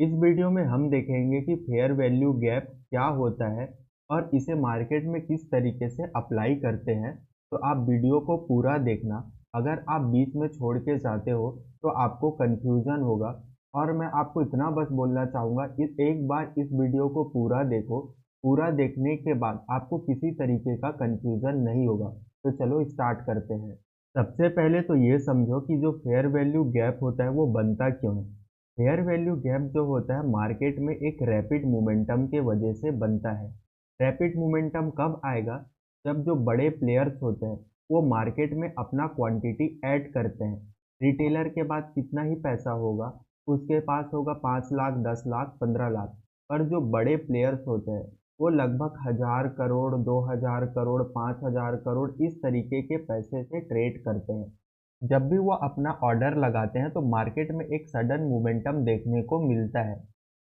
इस वीडियो में हम देखेंगे कि फेयर वैल्यू गैप क्या होता है और इसे मार्केट में किस तरीके से अप्लाई करते हैं। तो आप वीडियो को पूरा देखना। अगर आप बीच में छोड़ के जाते हो तो आपको कंफ्यूजन होगा। और मैं आपको इतना बस बोलना चाहूँगा कि एक बार इस वीडियो को पूरा देखो। पूरा देखने के बाद आपको किसी तरीके का कंफ्यूजन नहीं होगा। तो चलो स्टार्ट करते हैं। सबसे पहले तो ये समझो कि जो फेयर वैल्यू गैप होता है वो बनता क्यों है। फेयर वैल्यू गैप जो होता है मार्केट में एक रैपिड मोमेंटम के वजह से बनता है। रैपिड मोमेंटम कब आएगा? जब जो बड़े प्लेयर्स होते हैं वो मार्केट में अपना क्वांटिटी ऐड करते हैं। रिटेलर के पास कितना ही पैसा होगा, उसके पास होगा 5 लाख, 10 लाख, 15 लाख। पर जो बड़े प्लेयर्स होते हैं वो लगभग 1000 करोड़, 2000 करोड़, 5000 करोड़ इस तरीके के पैसे से ट्रेड करते हैं। जब भी वो अपना ऑर्डर लगाते हैं तो मार्केट में एक सडन मोमेंटम देखने को मिलता है।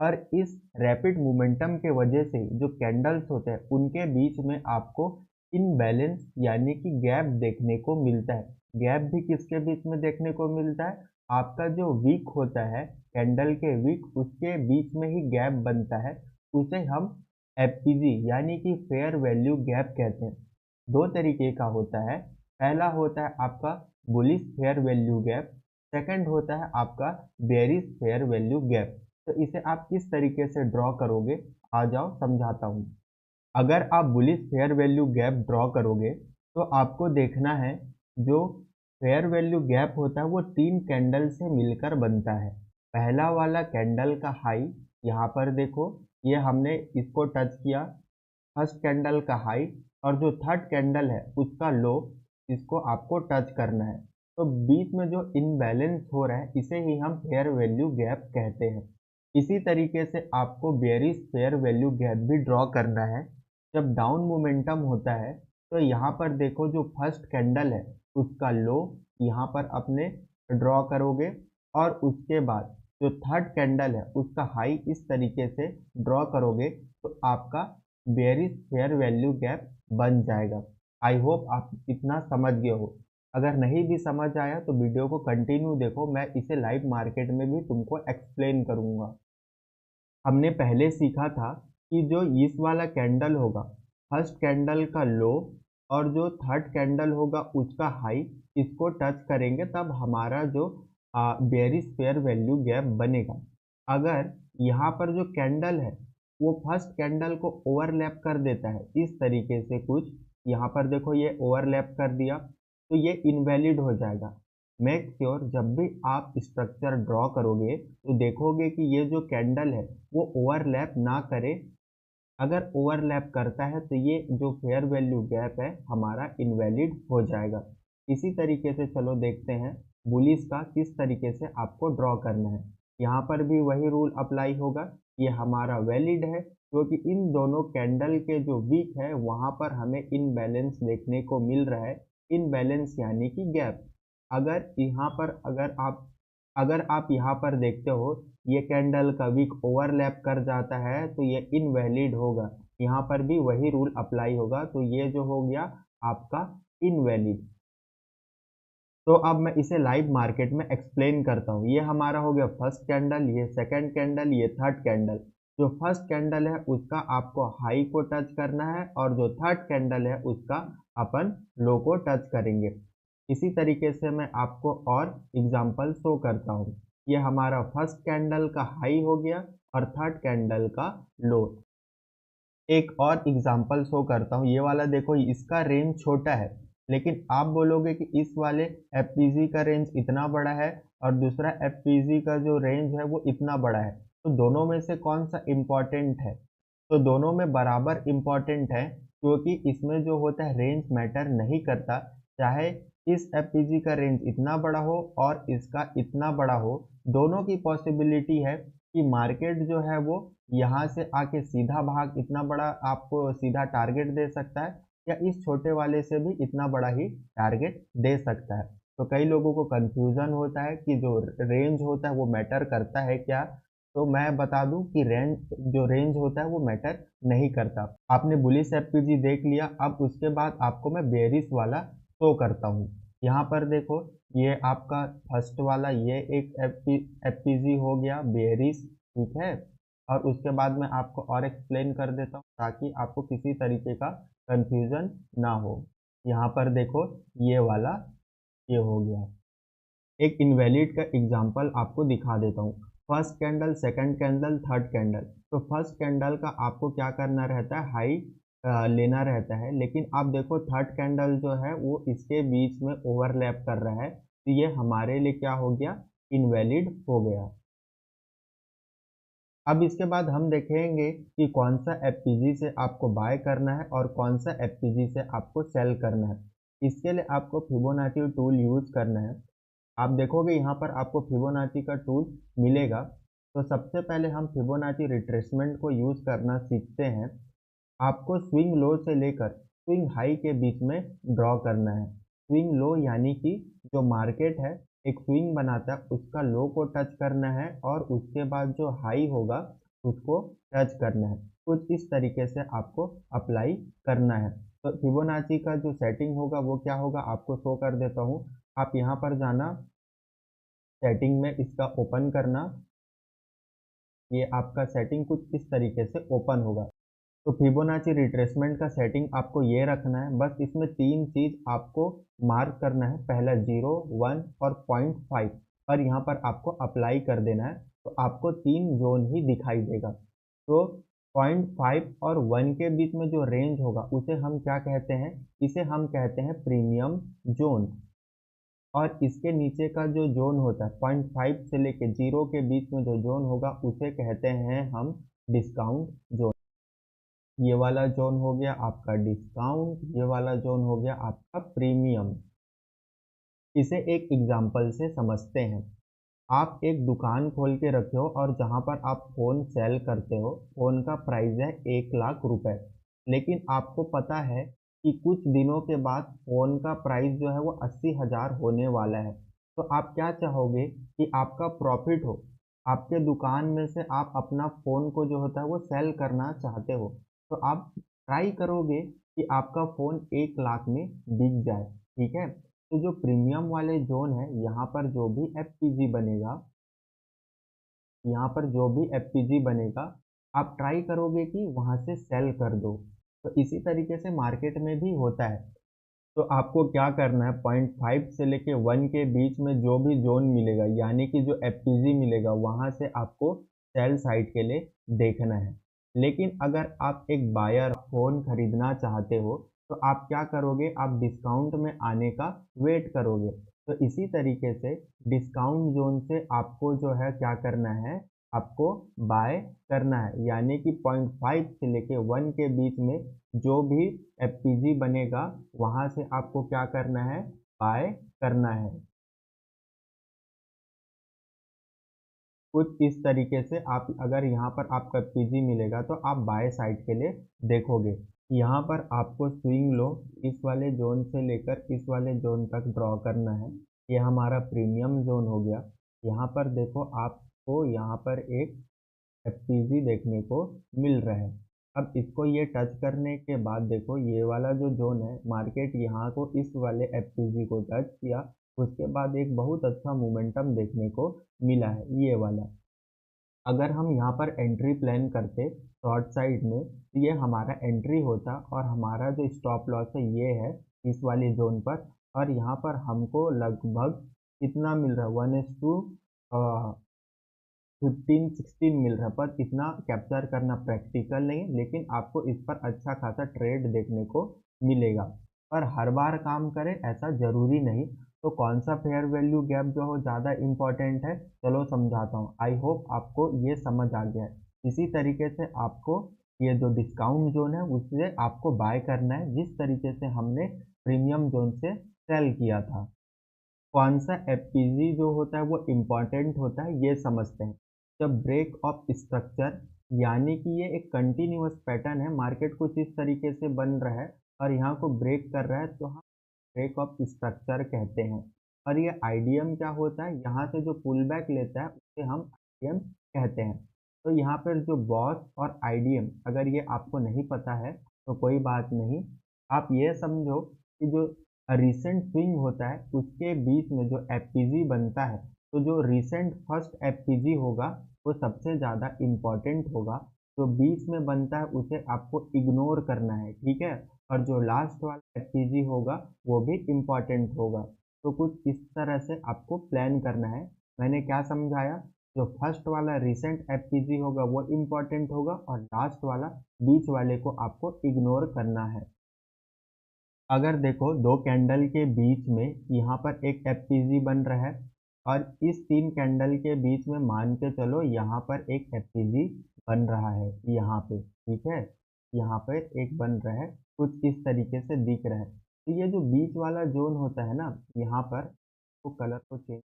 और इस रैपिड मोमेंटम के वजह से जो कैंडल्स होते हैं उनके बीच में आपको इनबैलेंस यानी कि गैप देखने को मिलता है। गैप भी किसके बीच में देखने को मिलता है? आपका जो वीक होता है, कैंडल के वीक, उसके बीच में ही गैप बनता है। उसे हम एफपीजी यानी कि फेयर वैल्यू गैप कहते हैं। दो तरीके का होता है। पहला होता है आपका bullish fair value gap, second होता है आपका बेयरिश फेयर वैल्यू गैप। तो इसे आप किस तरीके से ड्रॉ करोगे, आ जाओ समझाता हूँ। अगर आप bullish fair value gap draw करोगे तो आपको देखना है जो फेयर वैल्यू गैप होता है वो 3 कैंडल से मिलकर बनता है। पहला वाला कैंडल का हाई यहाँ पर देखो, ये हमने इसको टच किया, फर्स्ट कैंडल का हाई। और जो थर्ड कैंडल है उसका लो, इसको आपको टच करना है। तो बीच में जो इनबैलेंस हो रहा है इसे ही हम फेयर वैल्यू गैप कहते हैं। इसी तरीके से आपको बेयरिश फेयर वैल्यू गैप भी ड्रॉ करना है। जब डाउन मोमेंटम होता है तो यहाँ पर देखो जो फर्स्ट कैंडल है उसका लो यहाँ पर अपने ड्रॉ करोगे। और उसके बाद जो थर्ड कैंडल है उसका हाई इस तरीके से ड्रॉ करोगे तो आपका बेयरिश फेयर वैल्यू गैप बन जाएगा। आई होप आप इतना समझ गए हो। अगर नहीं भी समझ आया तो वीडियो को कंटिन्यू देखो, मैं इसे लाइव मार्केट में भी तुमको एक्सप्लेन करूंगा। हमने पहले सीखा था कि जो इस वाला कैंडल होगा, फर्स्ट कैंडल का लो और जो थर्ड कैंडल होगा उसका हाई, इसको टच करेंगे तब हमारा जो बेयरिश फेयर वैल्यू गैप बनेगा। अगर यहाँ पर जो कैंडल है वो फर्स्ट कैंडल को ओवरलैप कर देता है इस तरीके से कुछ, यहाँ पर देखो ये ओवरलैप कर दिया, तो ये इनवैलिड हो जाएगा। मेक श्योर जब भी आप स्ट्रक्चर ड्रॉ करोगे तो देखोगे कि ये जो कैंडल है वो ओवरलैप ना करे। अगर ओवरलैप करता है तो ये जो फेयर वैल्यू गैप है हमारा इनवैलिड हो जाएगा। इसी तरीके से चलो देखते हैं बुलिश का किस तरीके से आपको ड्रॉ करना है। यहाँ पर भी वही रूल अप्लाई होगा। ये हमारा वैलिड है क्योंकि इन दोनों कैंडल के जो वीक है वहाँ पर हमें इनबैलेंस देखने को मिल रहा है। इनबैलेंस यानी कि गैप। अगर आप यहाँ पर देखते हो ये कैंडल का विक ओवरलैप कर जाता है तो ये इनवैलिड होगा। यहाँ पर भी वही रूल अप्लाई होगा, तो ये जो हो गया आपका इनवैलिड। तो अब मैं इसे लाइव मार्केट में एक्सप्लेन करता हूँ। ये हमारा हो गया फर्स्ट कैंडल, ये सेकंड कैंडल, ये थर्ड कैंडल। जो फर्स्ट कैंडल है उसका आपको हाई को टच करना है और जो थर्ड कैंडल है उसका अपन लो को टच करेंगे। इसी तरीके से मैं आपको और एग्जांपल शो करता हूँ। ये हमारा फर्स्ट कैंडल का हाई हो गया और थर्ड कैंडल का लो। एक और एग्जांपल शो करता हूँ। ये वाला देखो, इसका रेंज छोटा है लेकिन आप बोलोगे कि इस वाले एफपीजी का रेंज इतना बड़ा है और दूसरा एफपीजी का जो रेंज है वो इतना बड़ा है, तो दोनों में से कौन सा इम्पोर्टेंट है? तो दोनों में बराबर इम्पोर्टेंट है क्योंकि इसमें जो होता है रेंज मैटर नहीं करता। चाहे इस एफपीजी का रेंज इतना बड़ा हो और इसका इतना बड़ा हो, दोनों की पॉसिबिलिटी है कि मार्केट जो है वो यहाँ से आके सीधा भाग इतना बड़ा आपको सीधा टारगेट दे सकता है या इस छोटे वाले से भी इतना बड़ा ही टारगेट दे सकता है। तो कई लोगों को कंफ्यूजन होता है कि जो रेंज होता है वो मैटर करता है क्या। तो मैं बता दूं कि रेंज होता है वो मैटर नहीं करता। आपने बुलिश एफपीजी देख लिया, अब उसके बाद आपको मैं बेरिश वाला शो करता हूँ। यहाँ पर देखो, ये आपका फर्स्ट वाला ये एक एफपीजी हो गया बेरिश। ठीक है। और उसके बाद मैं आपको और एक्सप्लेन कर देता हूँ ताकि आपको किसी तरीके का कंफ्यूजन ना हो। यहाँ पर देखो ये वाला ये हो गया। एक इनवैलिड का एग्जांपल आपको दिखा देता हूँ। First candle, second candle, third candle. तो फर्स्ट कैंडल का आपको क्या करना रहता है, हाई लेना रहता है, लेकिन आप देखो थर्ड कैंडल जो है वो इसके बीच में ओवरलैप कर रहा है, तो ये हमारे लिए क्या हो गया, इनवैलिड हो गया। अब इसके बाद हम देखेंगे कि कौन सा एफपीजी से आपको बाय करना है और कौन सा एफपीजी से आपको सेल करना है। इसके लिए आपको फिबोनाची टूल यूज करना है। आप देखोगे यहाँ पर आपको फिबोनाची का टूल मिलेगा। तो सबसे पहले हम फिबोनाची रिट्रेसमेंट को यूज करना सीखते हैं। आपको स्विंग लो से लेकर स्विंग हाई के बीच में ड्रॉ करना है। स्विंग लो यानी कि जो मार्केट है एक स्विंग बनाता है, उसका लो को टच करना है और उसके बाद जो हाई होगा उसको टच करना है। कुछ इस तरीके से आपको अप्लाई करना है। तो फिबोनाची का जो सेटिंग होगा वो क्या होगा आपको शो कर देता हूँ। आप यहाँ पर जाना, सेटिंग में इसका ओपन करना, ये आपका सेटिंग कुछ इस तरीके से ओपन होगा। तो फिबोनाची रिट्रेसमेंट का सेटिंग आपको ये रखना है, बस इसमें तीन चीज आपको मार्क करना है। पहला 0, 1 और 0.5 और यहाँ पर आपको अप्लाई कर देना है, तो आपको तीन जोन ही दिखाई देगा। तो 0.5 और 1 के बीच में जो रेंज होगा उसे हम क्या कहते हैं, इसे हम कहते हैं प्रीमियम जोन। और इसके नीचे का जो जोन होता है 0.5 से लेके 0 के बीच में जो जोन होगा उसे कहते हैं हम डिस्काउंट जोन। ये वाला जोन हो गया आपका डिस्काउंट, ये वाला जोन हो गया आपका प्रीमियम। इसे एक एग्जांपल से समझते हैं। आप एक दुकान खोल के रखे हो और जहां पर आप फोन सेल करते हो, फोन का प्राइस है 1 लाख रुपए, लेकिन आपको पता है कि कुछ दिनों के बाद फोन का प्राइस जो है वो 80,000 होने वाला है। तो आप क्या चाहोगे कि आपका प्रॉफिट हो, आपके दुकान में से आप अपना फोन को जो होता है वो सेल करना चाहते हो, तो आप ट्राई करोगे कि आपका फोन 1 लाख में बिक जाए। ठीक है। तो जो प्रीमियम वाले जोन है, यहाँ पर जो भी एफपीजी बनेगा, यहाँ पर जो भी एफपीजी बनेगा आप ट्राई करोगे कि वहां से सेल कर दो। तो इसी तरीके से मार्केट में भी होता है। तो आपको क्या करना है, 0.5 से लेके 1 के बीच में जो भी जोन मिलेगा यानी कि जो एफपीजी मिलेगा वहां से आपको सेल साइड के लिए देखना है। लेकिन अगर आप एक बायर फोन खरीदना चाहते हो तो आप क्या करोगे, आप डिस्काउंट में आने का वेट करोगे। तो इसी तरीके से डिस्काउंट जोन से आपको जो है क्या करना है, आपको बाय करना है, यानी कि 0.5 से लेके 1 के बीच में जो भी एफपीजी बनेगा वहां से आपको क्या करना है, बाय करना है। कुछ इस तरीके से आप अगर यहाँ पर आपका पीजी मिलेगा तो आप बाय साइड के लिए देखोगे। यहाँ पर आपको स्विंग लो इस वाले जोन से लेकर इस वाले जोन तक ड्रॉ करना है। ये हमारा प्रीमियम जोन हो गया। यहाँ पर देखो आपको यहाँ पर एक एफपीजी देखने को मिल रहा है। अब इसको ये टच करने के बाद देखो ये वाला जो जोन है, मार्केट यहाँ को इस वाले एफपीजी को टच किया, उसके बाद एक बहुत अच्छा मोमेंटम देखने को मिला है ये वाला। अगर हम यहाँ पर एंट्री प्लान करते शॉर्ट साइड में तो ये हमारा एंट्री होता और हमारा जो स्टॉप लॉस है ये है इस वाली जोन पर। और यहाँ पर हमको लगभग कितना मिल रहा है, 1:15 16 मिल रहा है, पर इतना कैप्चर करना प्रैक्टिकल नहीं है, लेकिन आपको इस पर अच्छा खासा ट्रेड देखने को मिलेगा। पर हर बार काम करें ऐसा जरूरी नहीं। तो कौन सा फेयर वैल्यू गैप जो हो ज़्यादा इम्पोर्टेंट है, चलो समझाता हूँ। आई होप आपको ये समझ आ गया है। इसी तरीके से आपको ये जो डिस्काउंट जोन है उससे आपको बाय करना है, जिस तरीके से हमने प्रीमियम जोन से सेल किया था। कौन सा एफपीजी जो होता है वो इम्पॉर्टेंट होता है ये समझते हैं। जब ब्रेक ऑफ स्ट्रक्चर यानी कि ये एक कंटिन्यूअस पैटर्न है, मार्केट कुछ इस तरीके से बन रहा है और यहाँ को ब्रेक कर रहा है तो हम ब्रेक ऑफ स्ट्रक्चर कहते हैं। और ये आईडीएम क्या होता है, यहाँ से जो पुल बैक लेता है उसे हम आईडीएम कहते हैं। तो यहाँ पर जो बॉस और आईडीएम अगर ये आपको नहीं पता है तो कोई बात नहीं, आप ये समझो कि जो रिसेंट स्विंग होता है उसके बीच में जो एफपीजी बनता है, तो जो रिसेंट फर्स्ट एफपीजी होगा वो सबसे ज़्यादा इम्पोर्टेंट होगा। जो बीच में बनता है उसे आपको इग्नोर करना है, ठीक है? और जो लास्ट वाला एफपीजी होगा वो भी इम्पोर्टेंट होगा। तो कुछ इस तरह से आपको प्लान करना है। मैंने क्या समझाया? जो फर्स्ट वाला रिसेंट एफपीजी होगा वो इम्पोर्टेंट होगा और लास्ट वाला बीच वाले को आपको इग्नोर करना है। अगर देखो 2 कैंडल के बीच में यहाँ पर एक एफपीजी बन रहा है और इस 3 कैंडल के बीच में मान के चलो यहाँ पर एक एफपीजी बन रहा है यहाँ पे, ठीक है? यहाँ पर एक बन रहा है, कुछ इस तरीके से दिख रहा है। तो ये जो बीच वाला ज़ोन होता है ना, यहाँ पर वो कलर को चेंज,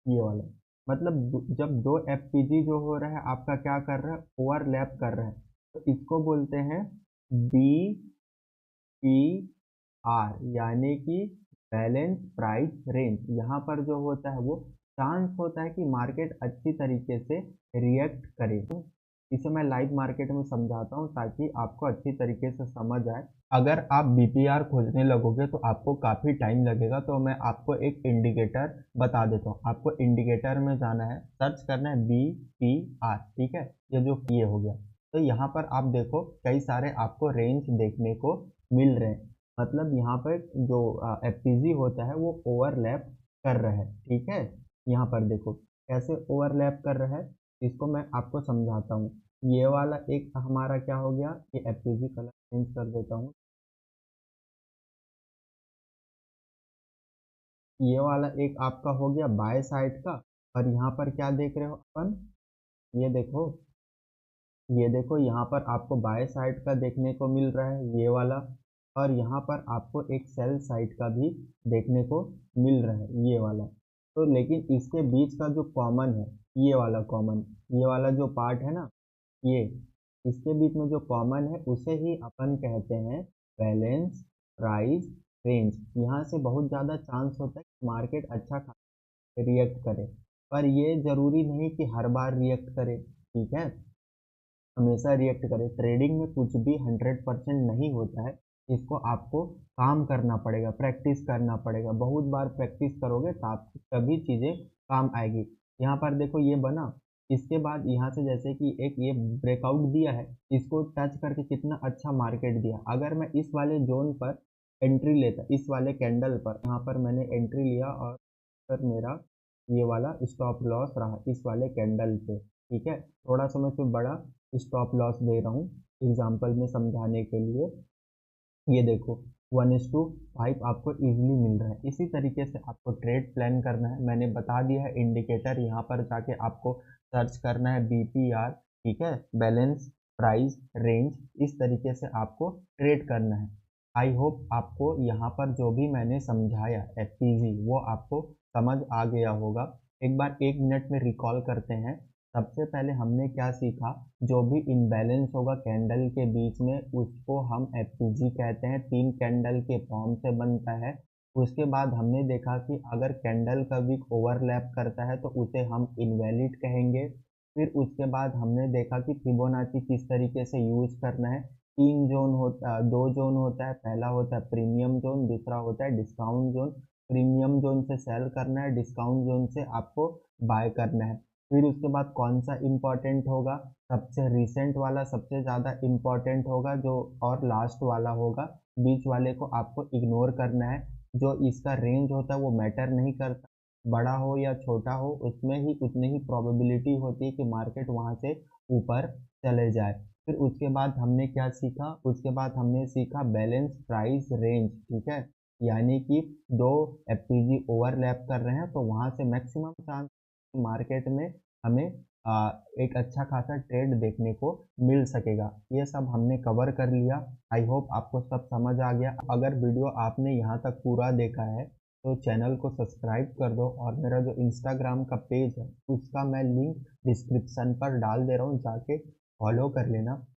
ये वाला मतलब जब 2 एफपीजी जो हो रहा है आपका क्या कर रहा है, ओवरलैप कर रहा है, तो इसको बोलते हैं बी पी आर, यानी कि बैलेंस प्राइस रेंज। यहाँ पर जो होता है वो चांस होता है कि मार्केट अच्छी तरीके से रिएक्ट करे। तो इसे मैं लाइव मार्केट में समझाता हूँ ताकि आपको अच्छी तरीके से समझ आए। अगर आप बीपीआर खोजने लगोगे तो आपको काफ़ी टाइम लगेगा, तो मैं आपको एक इंडिकेटर बता देता हूँ। आपको इंडिकेटर में जाना है, सर्च करना है बीपीआर, ठीक है? ये हो गया। तो यहाँ पर आप देखो कई सारे आपको रेंज देखने को मिल रहे हैं। मतलब यहाँ पर जो एफपीजी होता है वो ओवरलैप कर रहा है, ठीक है? यहाँ पर देखो कैसे ओवरलैप कर रहा है, इसको मैं आपको समझाता हूँ। ये वाला एक हमारा क्या हो गया, ये एफपीजी कलर चेंज कर देता हूँ। ये वाला एक आपका हो गया बाय साइड का। और यहाँ पर क्या देख रहे हो अपन, ये देखो, ये देखो यहाँ पर आपको बाय साइड का देखने को मिल रहा है ये वाला। और यहाँ पर आपको एक सेल साइड का भी देखने को मिल रहा है ये वाला। तो लेकिन इसके बीच का जो कॉमन है, ये वाला कॉमन, ये वाला जो पार्ट है ना, ये इसके बीच में जो कॉमन है उसे ही अपन कहते हैं बैलेंस प्राइस रेंज। यहाँ से बहुत ज़्यादा चांस होता है कि मार्केट अच्छा रिएक्ट करे, पर ये ज़रूरी नहीं कि हर बार रिएक्ट करे, ठीक है? हमेशा रिएक्ट करे। ट्रेडिंग में कुछ भी 100% नहीं होता है। इसको आपको काम करना पड़ेगा, प्रैक्टिस करना पड़ेगा। बहुत बार प्रैक्टिस करोगे तो आपकी तभी चीज़ें काम आएगी। यहाँ पर देखो ये बना, इसके बाद यहाँ से जैसे कि एक ये ब्रेकआउट दिया है, इसको टच करके कितना अच्छा मार्केट दिया। अगर मैं इस वाले जोन पर एंट्री लेता, इस वाले कैंडल पर, यहाँ पर मैंने एंट्री लिया और फिर मेरा ये वाला स्टॉप लॉस रहा इस वाले कैंडल पे, ठीक है? थोड़ा सा मैं फिर बड़ा स्टॉप लॉस दे रहा हूँ एग्जांपल में समझाने के लिए। ये देखो 1:5 आपको इजीली मिल रहा है। इसी तरीके से आपको ट्रेड प्लान करना है। मैंने बता दिया है इंडिकेटर, यहाँ पर जाके आपको सर्च करना है बीपीआर, ठीक है? Balance price range. इस तरीके से आपको ट्रेड करना है। आई होप आपको यहाँ पर जो भी मैंने समझाया एफपीजी वो आपको समझ आ गया होगा। एक बार 1 मिनट में रिकॉल करते हैं। सबसे पहले हमने क्या सीखा, जो भी इम्बैलेंस होगा कैंडल के बीच में उसको हम एफपीजी कहते हैं। 3 कैंडल के फॉर्म से बनता है। उसके बाद हमने देखा कि अगर कैंडल का विक ओवरलैप करता है तो उसे हम इनवैलिड कहेंगे। फिर उसके बाद हमने देखा कि फिबोनाची किस तरीके से यूज़ करना है। 2 जोन होता है, पहला होता है प्रीमियम जोन, दूसरा होता है डिस्काउंट जोन। प्रीमियम जोन से सेल करना है, डिस्काउंट जोन से आपको बाय करना है। फिर उसके बाद कौन सा इम्पोर्टेंट होगा, सबसे रिसेंट वाला सबसे ज़्यादा इम्पोर्टेंट होगा जो, और लास्ट वाला होगा। बीच वाले को आपको इग्नोर करना है। जो इसका रेंज होता है वो मैटर नहीं करता, बड़ा हो या छोटा हो उसमें ही उतनी ही प्रोबेबिलिटी होती है कि मार्केट वहाँ से ऊपर चले जाए। फिर उसके बाद हमने क्या सीखा, उसके बाद हमने सीखा बैलेंस प्राइस रेंज, ठीक है? यानी कि 2 एफपीजी ओवरलैप कर रहे हैं तो वहाँ से मैक्सिमम चांस मार्केट में हमें एक अच्छा खासा ट्रेड देखने को मिल सकेगा। ये सब हमने कवर कर लिया। आई होप आपको सब समझ आ गया। अगर वीडियो आपने यहाँ तक पूरा देखा है तो चैनल को सब्सक्राइब कर दो, और मेरा जो इंस्टाग्राम का पेज है उसका मैं लिंक डिस्क्रिप्शन पर डाल दे रहा हूँ, जाके फॉलो कर लेना।